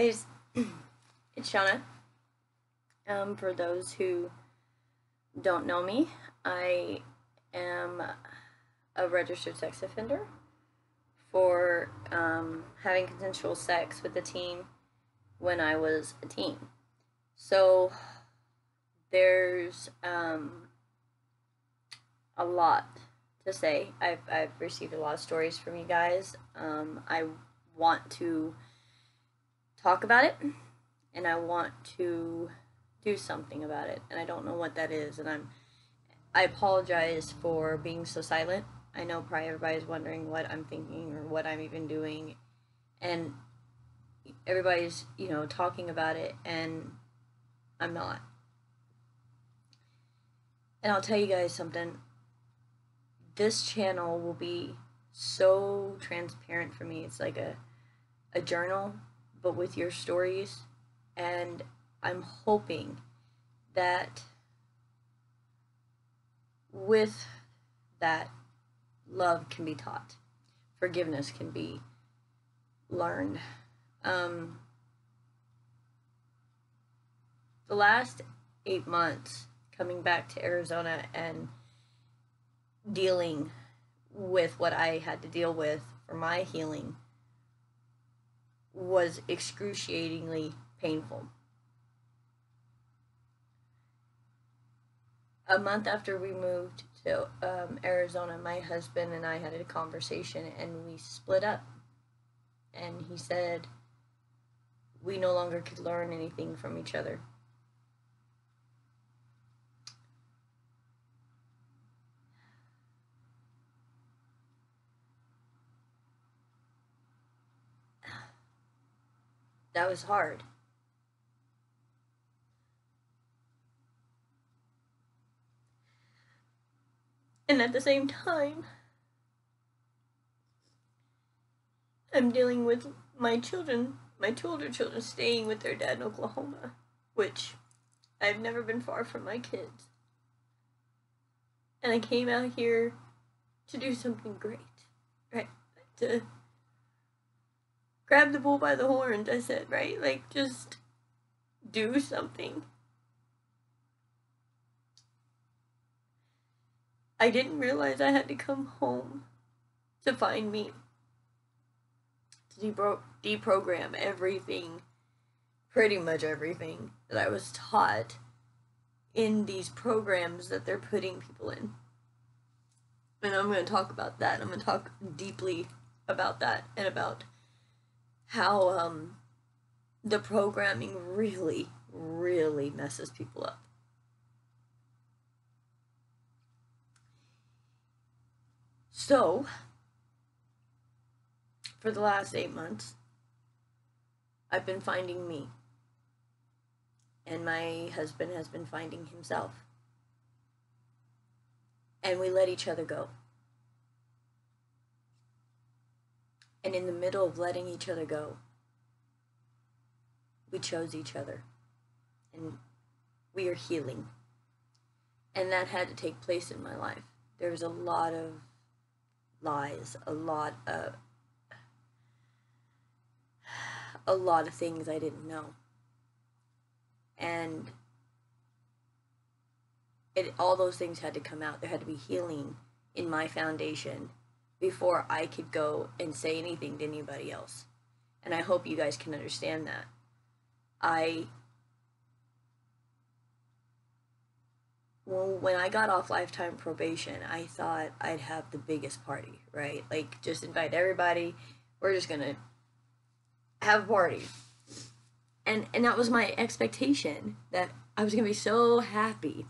guys, it's Shauna. For those who don't know me, I am a registered sex offender for having consensual sex with a teen when I was a teen. So there's a lot to say. I've received a lot of stories from you guys. I want to talk about it, and I want to do something about it, and I don't know what that is, and I apologize for being so silent. I know probably everybody's wondering what I'm thinking or what I'm even doing, and everybody's, talking about it, and I'm not. And I'll tell you guys something. This channel will be so transparent for me. It's like a journal, but with your stories. And I'm hoping that with that, love can be taught, forgiveness can be learned. The last 8 months coming back to Arizona and dealing with what I had to deal with for my healing was excruciatingly painful. A month after we moved to Arizona, my husband and I had a conversation, and we split up. And he said we no longer could learn anything from each other. That was hard. And at the same time, I'm dealing with my children, my two older children, staying with their dad in Oklahoma, which I've never been far from my kids. And I came out here to do something great, right? To grab the bull by the horns, I said, right? Like, just do something. I didn't realize I had to come home to find me, to deprogram everything, pretty much everything that I was taught in these programs that they're putting people in. And I'm going to talk about that. I'm going to talk deeply about that and about how the programming really, really messes people up. So, for the last 8 months, I've been finding me. And my husband has been finding himself. And we let each other go. And in the middle of letting each other go, we chose each other. And we are healing. And that had to take place in my life. There was a lot of lies, a lot of things I didn't know. And all those things had to come out. There had to be healing in my foundation before I could go and say anything to anybody else. And I hope you guys can understand that. When I got off lifetime probation, I thought I'd have the biggest party, right? Like, just invite everybody. We're just gonna have a party. And that was my expectation, that I was gonna be so happy.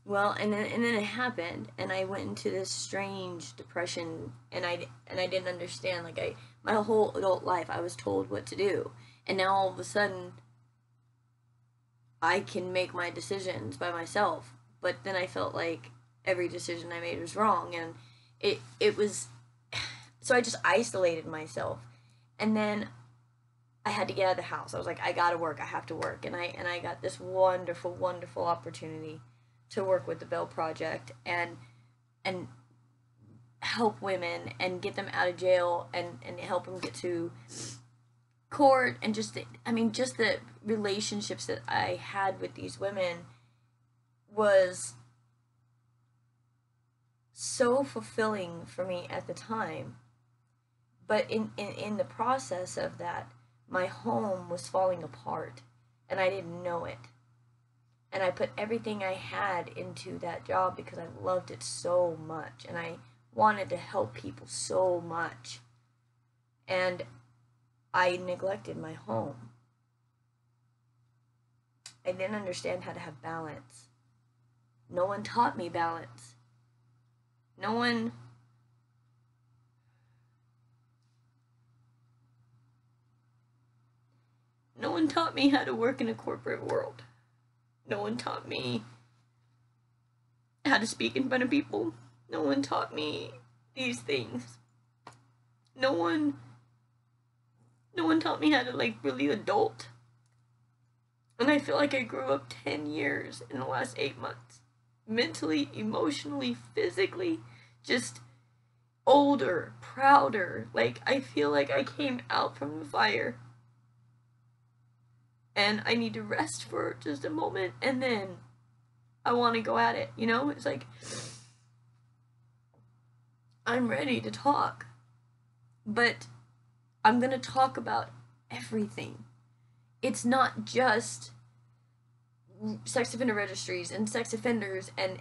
Well, and then it happened, and I went into this strange depression, and I didn't understand. Like, my whole adult life, I was told what to do, and now all of a sudden, I can make my decisions by myself. But then I felt like every decision I made was wrong, and it was, so I just isolated myself, and then I had to get out of the house. I was like, I gotta work. I have to work, and I got this wonderful, wonderful opportunity to work with the Bell Project and help women and get them out of jail and help them get to court and just just the relationships that I had with these women was so fulfilling for me at the time. But in the process of that, my home was falling apart and I didn't know it. And I put everything I had into that job because I loved it so much and I wanted to help people so much. And I neglected my home. I didn't understand how to have balance. No one taught me balance. No one taught me how to work in a corporate world. No one taught me how to speak in front of people. No one taught me these things. No one taught me how to really adult. And I feel like I grew up 10 years in the last 8 months. Mentally, emotionally, physically, just older, prouder. I feel like I came out from the fire. And I need to rest for just a moment, and then I want to go at it, It's like, I'm ready to talk. But I'm going to talk about everything. It's not just sex offender registries and sex offenders and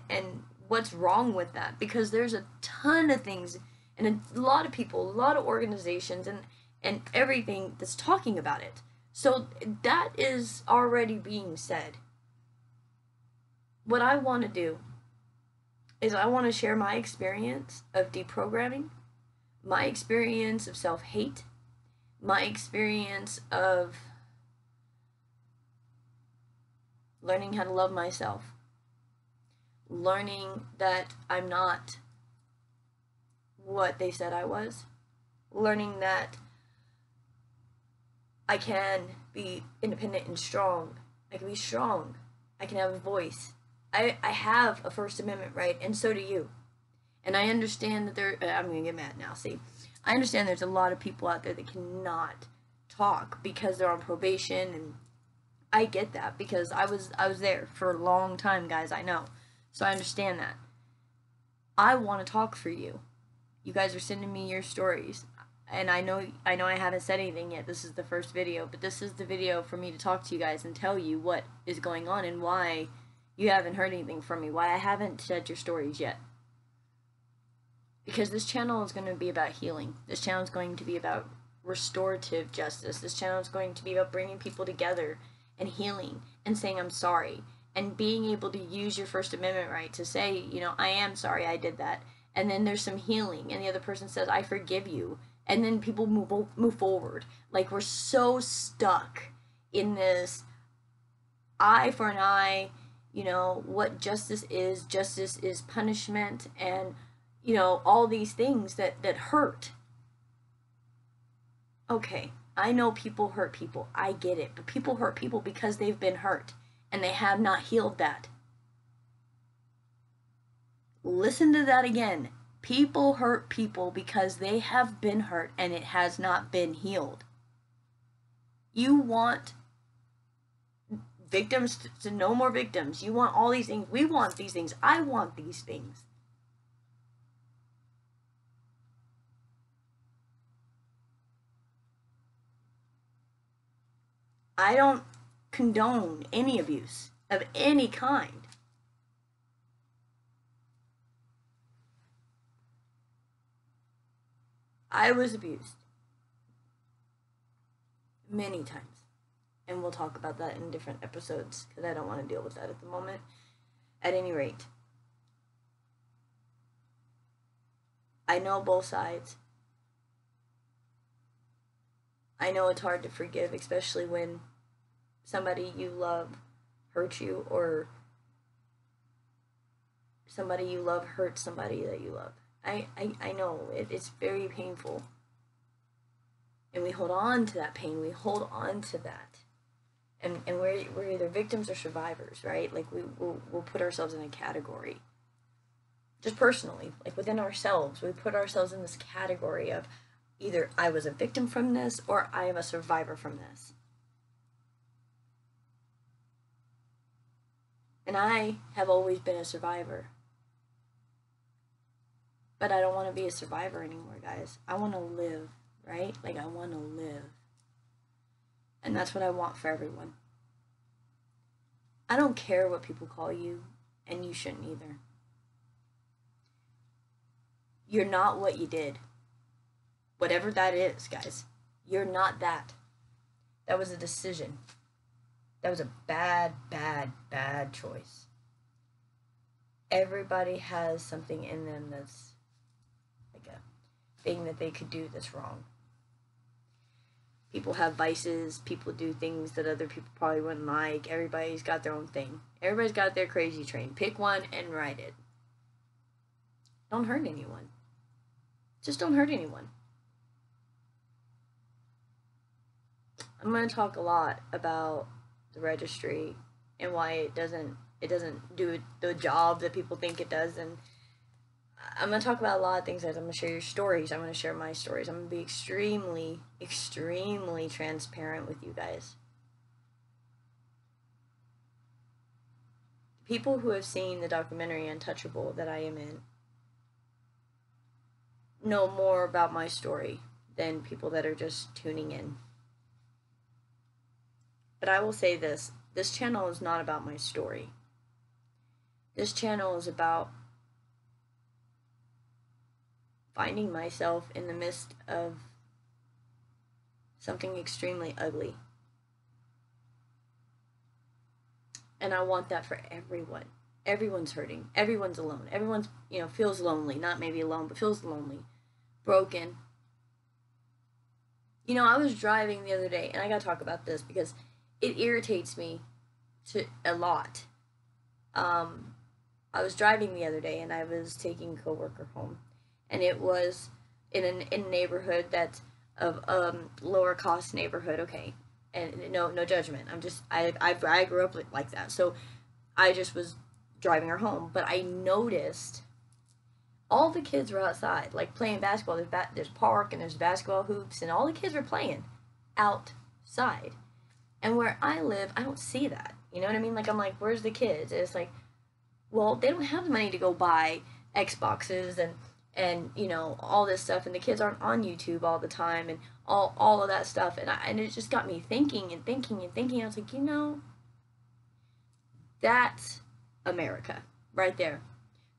what's wrong with that, because there's a ton of things and a lot of people, a lot of organizations and everything that's talking about it. So that is already being said. What I want to do is I want to share my experience of deprogramming, my experience of self-hate, my experience of learning how to love myself, learning that I'm not what they said I was, learning that I can be independent and strong. I can be strong. I can have a voice. I have a First Amendment right, and so do you. And I understand that I'm going to get mad now, see. I understand there's a lot of people out there that cannot talk because they're on probation, and I get that because I was there for a long time, guys, I know. So I understand that. I want to talk for you. You guys are sending me your stories. And I know I haven't said anything yet. This is the first video, but this is the video for me to talk to you guys and tell you what is going on and why you haven't heard anything from me, why I haven't said your stories yet. Because this channel is going to be about healing. This channel is going to be about restorative justice. This channel is going to be about bringing people together and healing and saying I'm sorry and being able to use your First Amendment right to say, I am sorry I did that. And then there's some healing and the other person says, I forgive you. And then people move forward. We're so stuck in this eye for an eye, what justice is punishment, and, all these things that hurt. Okay, I know people hurt people. I get it. But people hurt people because they've been hurt, and they have not healed that. Listen to that again. People hurt people because they have been hurt and it has not been healed. You want victims to no more victims. You want all these things. We want these things. I want these things. I don't condone any abuse of any kind. I was abused many times, and we'll talk about that in different episodes because I don't want to deal with that at the moment. At any rate, I know both sides. I know it's hard to forgive, especially when somebody you love hurt you, or somebody you love hurts somebody that you love. I know it's very painful, and we hold on to that pain. We hold on to that, and we're either victims or survivors, right? We'll put ourselves in a category. Just personally, within ourselves, we put ourselves in this category of Either I was a victim from this or I am a survivor from this. And I have always been a survivor. But I don't want to be a survivor anymore, guys. I want to live, right? Like, I want to live. And that's what I want for everyone. I don't care what people call you, and you shouldn't either. You're not what you did. Whatever that is, guys. You're not that. That was a decision. That was a bad, bad, bad choice. Everybody has something in them that's like a thing that they could do that's wrong. People have vices. People do things that other people probably wouldn't like. Everybody's got their own thing. Everybody's got their crazy train. Pick one and ride it. Don't hurt anyone. Just don't hurt anyone. I'm going to talk a lot about the registry and why it doesn't do the job that people think it does, and I'm going to talk about a lot of things. I'm going to share your stories. I'm going to share my stories. I'm going to be extremely, extremely transparent with you guys. People who have seen the documentary Untouchable that I am in know more about my story than people that are just tuning in. But I will say this channel is not about my story. This channel is about finding myself in the midst of something extremely ugly. And I want that for everyone. Everyone's hurting. Everyone's alone. Everyone's, feels lonely. Not maybe alone, but feels lonely. Broken. I was driving the other day, and I gotta talk about this because it irritates me a lot. I was driving the other day, and I was taking a coworker home, and it was in a neighborhood that's of lower cost neighborhood. Okay, and no judgment. I grew up like that, so I just was driving her home. But I noticed all the kids were outside, like playing basketball. There's park and there's basketball hoops, and all the kids were playing outside. And where I live, I don't see that. You know what I mean? Like, I'm like, where's the kids? And it's like, well, they don't have the money to go buy Xboxes and all this stuff. And the kids aren't on YouTube all the time and all of that stuff. And it just got me thinking and thinking and thinking. I was like, that's America right there.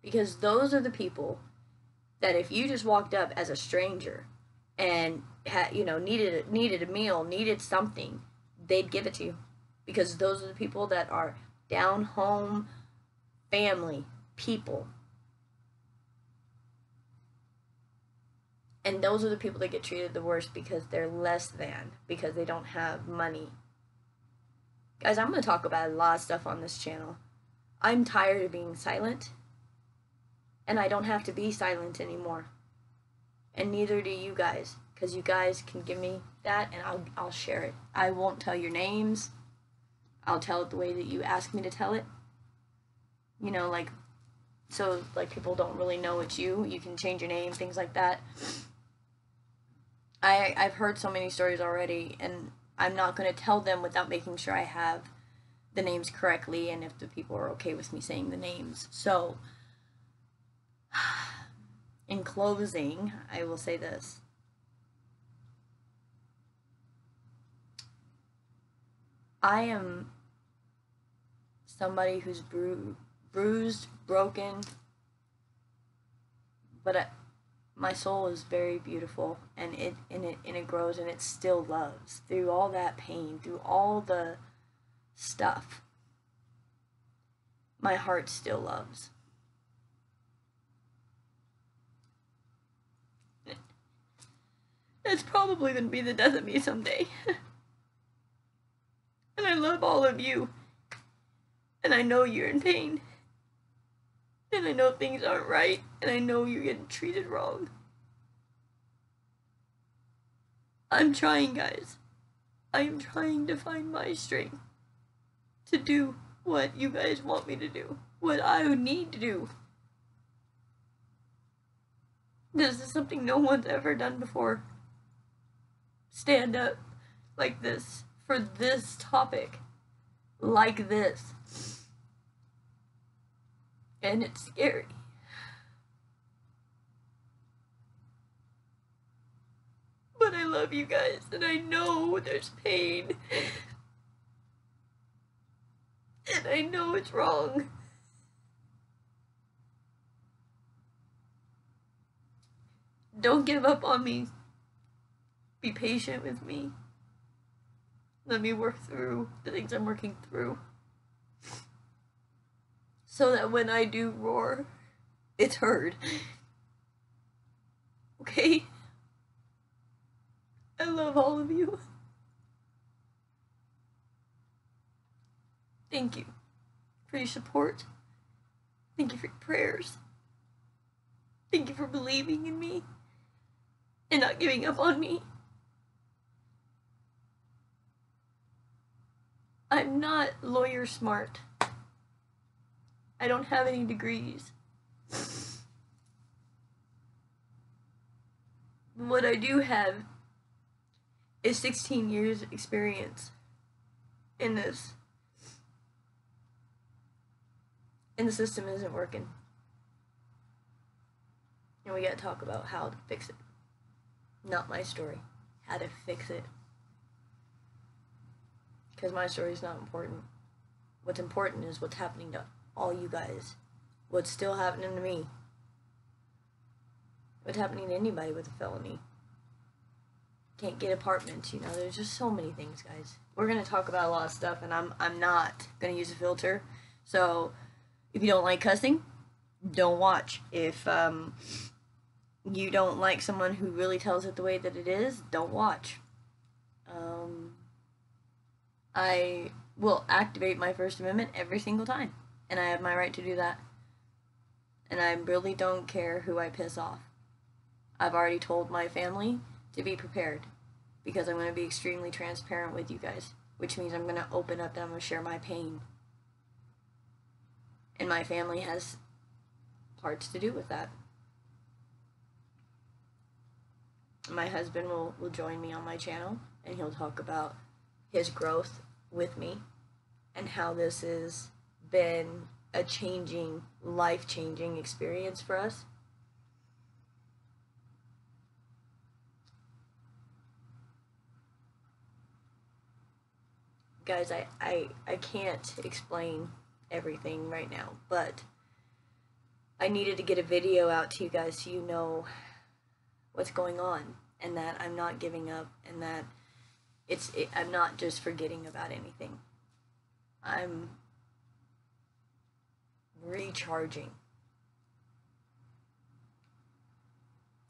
Because those are the people that if you just walked up as a stranger and needed a meal, needed something, they'd give it to you, because those are the people that are down home family people, and those are the people that get treated the worst because they're less than, because they don't have money. Guys, I'm going to talk about a lot of stuff on this channel. I'm tired of being silent, and I don't have to be silent anymore, and neither do you guys. Because you guys can give me that, and I'll share it. I won't tell your names. I'll tell it the way that you ask me to tell it. So people don't really know it's you. You can change your name, things like that. I've heard so many stories already, and I'm not going to tell them without making sure I have the names correctly, and if the people are okay with me saying the names. So, in closing, I will say this. I am somebody who's bruised, broken, but my soul is very beautiful, and it grows, and it still loves through all that pain, through all the stuff. My heart still loves. That's probably going to be the death of me someday. And I love all of you. And I know you're in pain. And I know things aren't right. And I know you're getting treated wrong. I'm trying, guys. I am trying to find my strength to do what you guys want me to do. What I need to do. This is something no one's ever done before. stand up like this for this topic like this. And it's scary. But I love you guys, and I know there's pain. And I know it's wrong. Don't give up on me. Be patient with me. Let me work through the things I'm working through. So that when I do roar, it's heard. Okay? I love all of you. Thank you for your support. Thank you for your prayers. Thank you for believing in me and not giving up on me. I'm not lawyer smart. I don't have any degrees. What I do have is 16 years experience in this. And the system isn't working. And we gotta talk about how to fix it. Not my story. How to fix it. Because my story is not important. What's important is what's happening to all you guys. What's still happening to me. What's happening to anybody with a felony. Can't get apartments, you know, there's just so many things, guys. We're gonna talk about a lot of stuff, and I'm not gonna use a filter. So if you don't like cussing, don't watch. If you don't like someone who really tells it the way that it is, don't watch. I will activate my First Amendment every single time, and I have my right to do that. And I really don't care who I piss off. I've already told my family to be prepared, because I'm going to be extremely transparent with you guys, which means I'm going to open up and I'm going to share my pain. And my family has parts to do with that. My husband will join me on my channel, and he'll talk about his growth with me and how this has been a changing, life-changing experience for us. Guys, I can't explain everything right now, but I needed to get a video out to you guys so you know what's going on, and that I'm not giving up, and that I'm not just forgetting about anything. I'm recharging.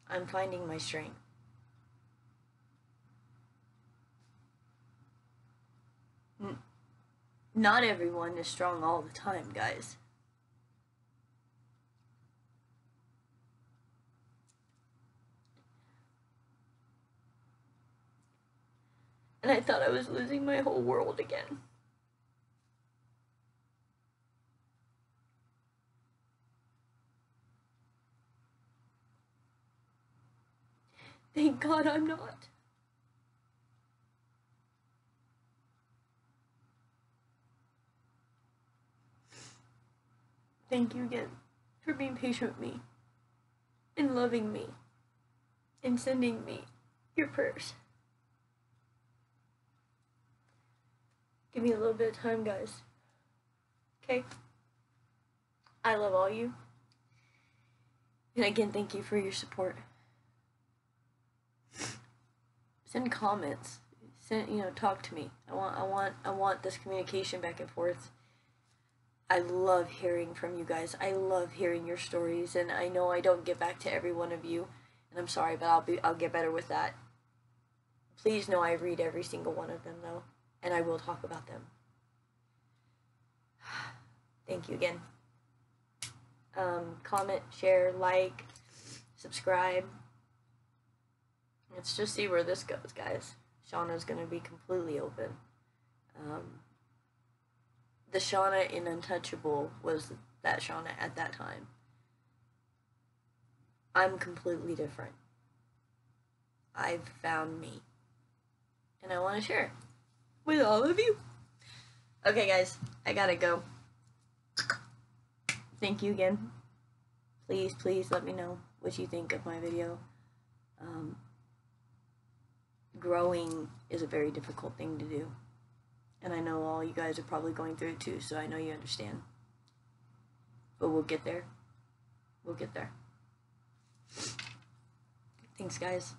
I'm finding my strength. Not everyone is strong all the time, guys. And I thought I was losing my whole world again. Thank God I'm not. Thank you again for being patient with me and loving me and sending me your prayers. Give me a little bit of time, guys. Okay? I love all you. And again, thank you for your support. Send comments. Talk to me. I want this communication back and forth. I love hearing from you guys. I love hearing your stories, and I know I don't get back to every one of you, and I'm sorry, but I'll get better with that. Please know I read every single one of them, though, and I will talk about them. Thank you again. Comment, share, like, subscribe. Let's just see where this goes, guys. Shauna's gonna be completely open. The Shauna in Untouchable was that Shauna at that time. I'm completely different. I've found me. and I want to share it with all of you. Okay, guys, I gotta go. Thank you again. Please, please let me know what you think of my video. Growing is a very difficult thing to do. And I know all you guys are probably going through it too, so I know you understand. But we'll get there. We'll get there. Thanks, guys.